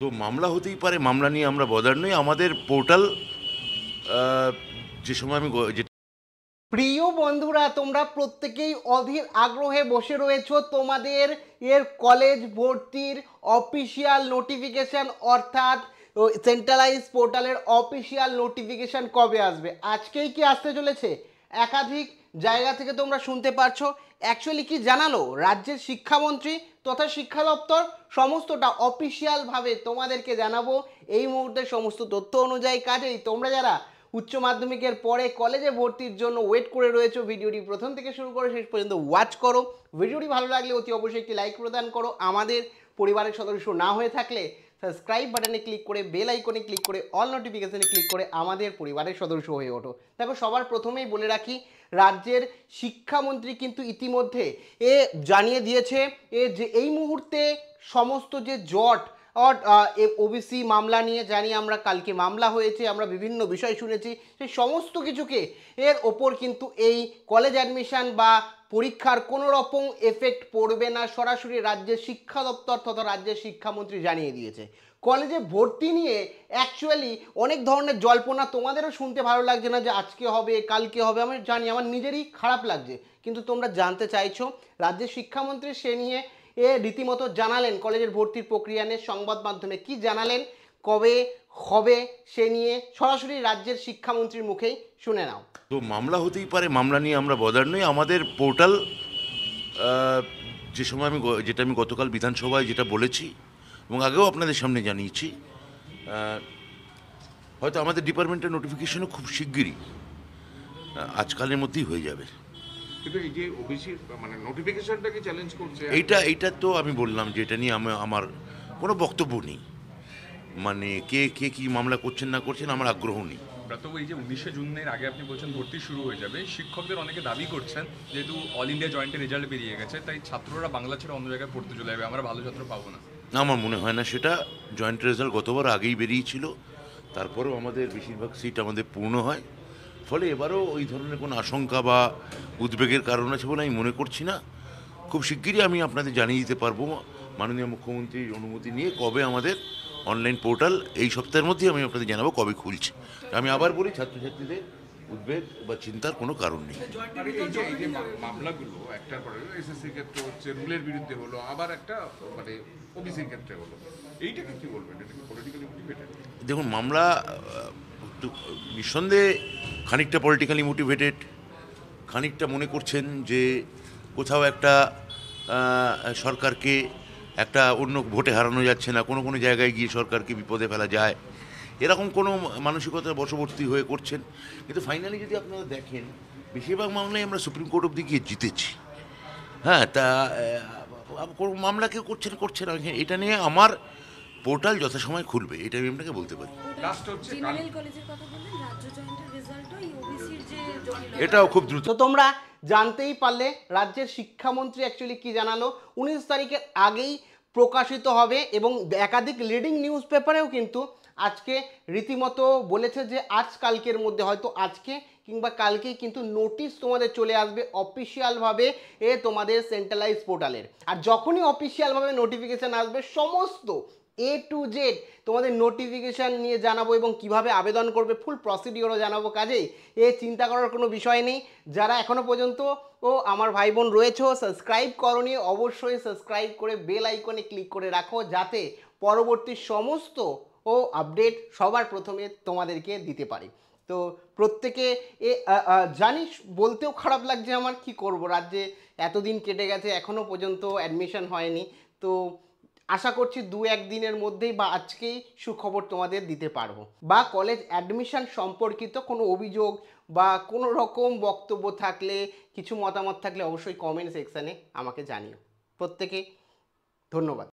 তো মামলা হতেই পারে, মামলা নিয়ে আমরা বদার নই। আমাদের পোর্টাল যে সময় আমি যেটা প্রিয় বন্ধুরা, তোমরা প্রত্যেকেই অধীর আগ্রহে বসে রয়েছো তোমাদের এর কলেজ ভর্তির অফিসিয়াল নোটিফিকেশন, অর্থাৎ সেন্ট্রালাইজ পোর্টালের অফিসিয়াল নোটিফিকেশন কবে আসবে। আজকেই কি আসতে চলেছে? একাধিক জায়গা থেকে তোমরা শুনতে পারছো। অ্যাকচুয়ালি কি জানালো রাজ্যের শিক্ষামন্ত্রী তথা শিক্ষা দপ্তর, সমস্তটা অফিসিয়ালভাবে তোমাদেরকে জানাবো এই মুহূর্তে সমস্ত তথ্য অনুযায়ী। কাজেই তোমরা যারা উচ্চ মাধ্যমিকের পরে কলেজে ভর্তির জন্য ওয়েট করে রয়েছে, ভিডিওটি প্রথম থেকে শুরু করে শেষ পর্যন্ত ওয়াচ করো। ভিডিওটি ভালো লাগলে অতি অবশ্যই একটি লাইক প্রদান করো। আমাদের পরিবারের সদস্য না হয়ে থাকলে সাবস্ক্রাইব বাটনে ক্লিক করে বেল আইকনে ক্লিক করে অল নোটিফিকেশনে ক্লিক করে আমাদের পরিবারের সদস্য হয়ে ওঠো। দেখো, সবার প্রথমেই বলে রাখি, রাজ্যের শিক্ষামন্ত্রী কিন্তু ইতিমধ্যে জানিয়ে দিয়েছে যে এই মুহূর্তে সমস্ত যে জট ওবিসি মামলা নিয়ে জানি আমরা, কালকে মামলা হয়েছে, আমরা বিভিন্ন বিষয় শুনেছি, সেই সমস্ত কিছুকে এর ওপর কিন্তু এই কলেজ অ্যাডমিশন বা পরীক্ষার কোনো রকম এফেক্ট পড়বে না। সরাসরি রাজ্যের শিক্ষা দপ্তর তথা রাজ্যের শিক্ষামন্ত্রী জানিয়ে দিয়েছে। কলেজে ভর্তি নিয়ে অ্যাকচুয়ালি অনেক ধরনের জল্পনা, তোমাদেরও শুনতে ভালো লাগছে না যে আজকে হবে কালকে হবে, আমি জানি, আমার নিজেরই খারাপ লাগছে, কিন্তু তোমরা জানতে চাইছো। রাজ্যের শিক্ষামন্ত্রী সে নিয়ে রীতিমতো জানালেন কলেজের ভর্তির প্রক্রিয়া নিয়ে সংবাদ মাধ্যমে। কি জানালেন, কবে হবে সে নিয়ে সরাসরি রাজ্যের শিক্ষামন্ত্রীর মুখেই শুনে নাও। তো মামলা হতেই পারে, মামলা নিয়ে আমরা বদার নই। আমাদের পোর্টাল যে সময় যেটা আমি গতকাল বিধানসভায় যেটা বলেছি এবং আগেও আপনাদের সামনে জানিয়েছি, হয়তো আমাদের ডিপার্টমেন্টের নোটিফিকেশনও খুব শিগগিরই আজকালের মধ্যেই হয়ে যাবে। কিন্তু এই যে ওবিসি মানে নোটিফিকেশনটাকে চ্যালেঞ্জ করছে, এইটা তো আমি বললাম যে এটা নিয়ে আমার কোনো বক্তব্য নেই। মানে কে কে কী মামলা করছেন না করছেন আমার আগ্রহ নেই। ব্রতবাবু, এই যে 19শে জুনের আগে আপনি বলছেন ভর্তি শুরু হয়ে যাবে, শিক্ষকদের অনেকে দাবি করছেন যেহেতু অল ইন্ডিয়া জয়েন্টের রেজাল্ট বেরিয়ে গেছে, তাই ছাত্ররা বাংলা ছেড়ে অন্য জায়গায় পড়তে চলে যাবে, আমরা ভালো ছাত্র পাবো না। আমার মনে হয় না সেটা। জয়েন্ট রেজাল্ট গতবার আগেই বেরিয়েছিল, তারপরেও আমাদের বেশিরভাগ সিট আমাদের পূর্ণ হয়। ফলে এবারও ওই ধরনের কোনো আশঙ্কা বা উদ্বেগের কারণ আছে বলে আমি মনে করছি না। খুব শিগগিরই আমি আপনাদের জানিয়ে দিতে পারবো মাননীয় মুখ্যমন্ত্রীর অনুমতি নিয়ে কবে আমাদের অনলাইন পোর্টাল, এই সপ্তাহের মধ্যেই আমি আপনাদের জানাবো কবে খুলছে। আমি আবার বলি, ছাত্রছাত্রীদের উদ্বেগ বা চিন্তার কোনো কারণ নেই। আর এই যে মামলাগুলো একটার পরে এসএসসির ক্ষেত্রে হচ্ছে, রুলের বিরুদ্ধে হলো, আবার একটা মানে ওবিসির ক্ষেত্রে হলো, এইটাকে কি বলবেন? এটা কি পলিটিক্যালি মোটিভেটেড? দেখুন, মামলা নিঃসন্দেহে খানিকটা পলিটিক্যালি মোটিভেটেড। খানিকটা মনে করছেন যে কোথাও একটা সরকারকে একটা অন্য ভোটে হারানো যাচ্ছে না, কোনো কোনো জায়গায় গিয়ে সরকারকে বিপদে ফেলা যায়, এরকম কোনো মানসিকতা বশবর্তী হয়ে করছেন। কিন্তু ফাইনালি যদি আপনারা দেখেন, বেশিরভাগ মামলায় আমরা সুপ্রিম কোর্ট অবধি গিয়ে জিতেছি। হ্যাঁ, তা কোনো মামলা কেউ করছে না। এটা নিয়ে আমার পোর্টাল যথাসময় খুলবে, এটা আমি আপনাকে বলতে পারি। লাস্ট হচ্ছে জেনারেল কলেজের কথা বললেন, রাজ্য জয়েন্টের রেজাল্টও এই ওবিসির যে এটাও খুব দ্রুত। তো তোমরা জানতেই পারলে রাজ্যের শিক্ষামন্ত্রী অ্যাকচুয়ালি কি জানালো। 19 তারিখের আগেই প্রকাশিত হবে এবং একাধিক লিডিং নিউজ পেপারেও কিন্তু আজকে রীতিমতো বলেছে যে আজ কালকের মধ্যে, হয়তো আজকে কিংবা কালকেই কিন্তু নোটিশ তোমাদের চলে আসবে অফিসিয়ালভাবে তোমাদের সেন্ট্রালাইজ পোর্টালের। আর যখনই অফিসিয়ালভাবে নোটিফিকেশান আসবে, সমস্ত A to Z তোমাদের নোটিফিকেশান নিয়ে জানাবো এবং কিভাবে আবেদন করবে ফুল প্রসিডিওরও জানাবো। কাজেই চিন্তা করার কোনো বিষয় নেই। যারা এখনও পর্যন্ত আমার ভাই বোন রয়েছে সাবস্ক্রাইব করনি, অবশ্যই সাবস্ক্রাইব করে বেল আইকনে ক্লিক করে রাখো, যাতে পরবর্তী সমস্ত আপডেট সবার প্রথমে তোমাদেরকে দিতে পারি। তো প্রত্যেকে জানিস, বলতেও খারাপ লাগছে আমার, কি করব, রাজ্যে এতদিন কেটে গেছে এখনও পর্যন্ত অ্যাডমিশন হয়নি। তো আশা করছি 2-1 দিনের মধ্যেই বা আজকেই সুখবর তোমাদের দিতে পারবো। বা কলেজ অ্যাডমিশন সম্পর্কিত কোনো অভিযোগ বা কোনো রকম বক্তব্য থাকলে, কিছু মতামত থাকলে অবশ্যই কমেন্ট সেকশানে আমাকে জানিও। প্রত্যেকে ধন্যবাদ।